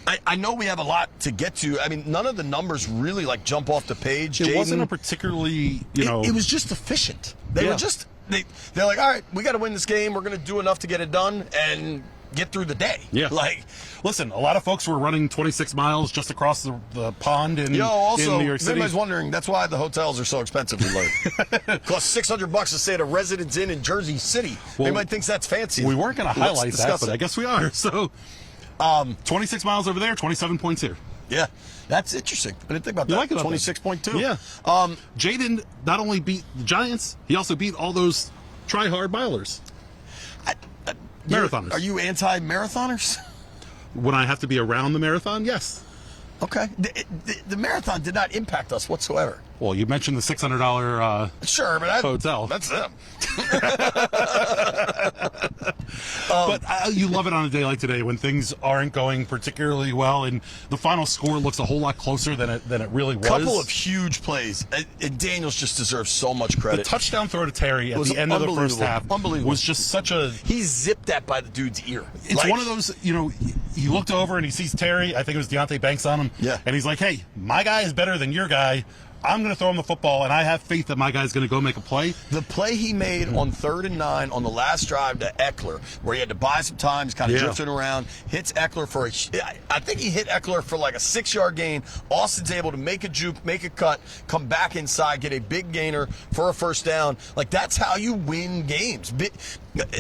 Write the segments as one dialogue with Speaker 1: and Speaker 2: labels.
Speaker 1: I know we have a lot to get to. I mean, none of the numbers really like jump off the page.
Speaker 2: It
Speaker 1: Jayden,
Speaker 2: wasn't a particularly,
Speaker 1: It was just efficient. They were just they're like, all right, we got to win this game. We're going to do enough to get it done and get through the day.
Speaker 2: Yeah.
Speaker 1: Like,
Speaker 2: listen, a lot of folks were running 26 miles just across the pond in,
Speaker 1: also,
Speaker 2: in New York City.
Speaker 1: everybody's wondering, that's why the hotels are so expensive. We learned. Costs $600 to stay at a Residence Inn in Jersey City. Everybody thinks that's fancy.
Speaker 2: We weren't going to highlight that, but I guess we are. So, 26 miles over there, 27 points here.
Speaker 1: Yeah, that's interesting. I didn't think about that.
Speaker 2: Like it
Speaker 1: 26.2.
Speaker 2: Yeah. Jayden not only beat the Giants, he also beat all those try-hard milers. Marathoners.
Speaker 1: Are you anti-marathoners?
Speaker 2: When I have to be around the marathon, yes.
Speaker 1: Okay. The marathon did not impact us whatsoever.
Speaker 2: Well, you mentioned the $600
Speaker 1: sure, but
Speaker 2: hotel.
Speaker 1: That's them.
Speaker 2: But you love it on a day like today when things aren't going particularly well and the final score looks a whole lot closer than it really was.
Speaker 1: Couple of huge plays. And Daniels just deserves so much credit.
Speaker 2: The touchdown throw to Terry at the end of the first half was just such a...
Speaker 1: He zipped that by the dude's ear.
Speaker 2: It's one of those, he looked over and he sees Terry. I think it was Deontay Banks on him.
Speaker 1: Yeah.
Speaker 2: And he's like, hey, my guy is better than your guy. I'm going to throw him the football, and I have faith that my guy's going to go make a play.
Speaker 1: The play he made on 3rd and 9 on the last drive to Eckler, where he had to buy some time, he's kind of drifting around, hits Eckler for I think he hit Eckler for like a 6-yard gain. Austin's able to make a juke, make a cut, come back inside, get a big gainer for a first down. Like, that's how you win games.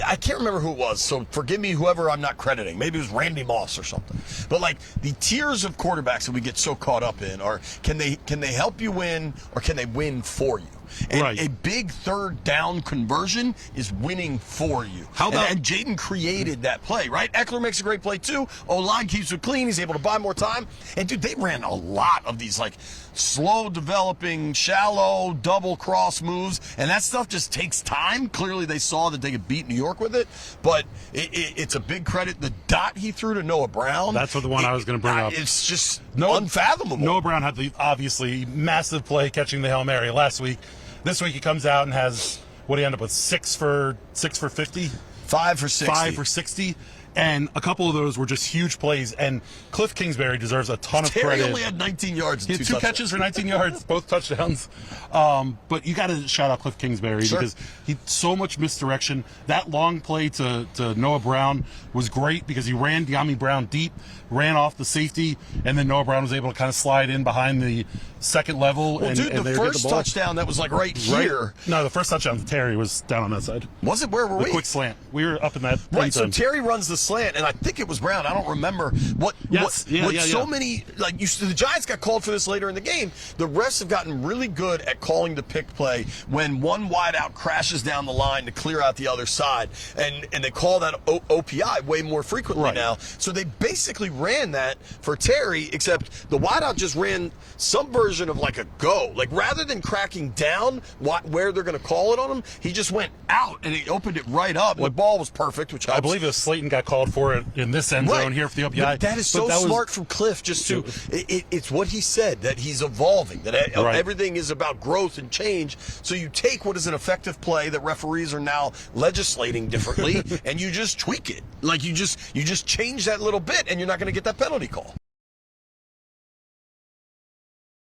Speaker 1: I can't remember who it was, so forgive me, whoever I'm not crediting. Maybe it was Randy Moss or something. But like the tiers of quarterbacks that we get so caught up in are can they help you win or can they win for you? And a big 3rd down conversion is winning for you.
Speaker 2: How about
Speaker 1: and Jayden created that play, right? Eckler makes a great play too. O-line keeps it clean. He's able to buy more time. And dude, they ran a lot of these like slow developing, shallow, double cross moves, and that stuff just takes time. Clearly they saw that they could beat New York with it, but it's a big credit. The dot he threw to Noah Brown.
Speaker 2: That's what the one I was going to bring up.
Speaker 1: It's just unfathomable.
Speaker 2: Noah Brown had the obviously massive play catching the Hail Mary last week. This week he comes out and has, what do you end up with, 6 for 50?
Speaker 1: 5 for 60.
Speaker 2: 5 for 60. And a couple of those were just huge plays. And Cliff Kingsbury deserves a ton of credit.
Speaker 1: Terry only had 19 yards.
Speaker 2: He had 2 catches for 19 yards, both touchdowns. But you got to shout out Cliff Kingsbury because he so much misdirection. That long play to Noah Brown was great because he ran De'Ami Brown deep, ran off the safety, and then Noah Brown was able to kind of slide in behind the second level.
Speaker 1: Well,
Speaker 2: and,
Speaker 1: dude,
Speaker 2: and
Speaker 1: the first touchdown that was like right here.
Speaker 2: No, the first touchdown to Terry was down on that side.
Speaker 1: Was it? Where were we?
Speaker 2: The quick slant. We were up in that.
Speaker 1: Right, so Terry runs the slant, and I think it was Brown. I don't remember what. So many like the Giants got called for this later in the game. The refs have gotten really good at calling the pick play when one wideout crashes down the line to clear out the other side, and they call that OPI way more frequently now. So they basically ran that for Terry, except the wideout just ran some version of like a go. Like rather than cracking down where they're going to call it on him, he just went out and he opened it right up. The ball was perfect, which helps.
Speaker 2: I believe it was Slayton got called for it in this end zone here for the OPI.
Speaker 1: But that is so smart from Cliff. Just to it's what he said, that he's evolving, that everything is about growth and change. So you take what is an effective play that referees are now legislating differently, and you just tweak it. Like you just change that little bit, and you're not going to get that penalty call.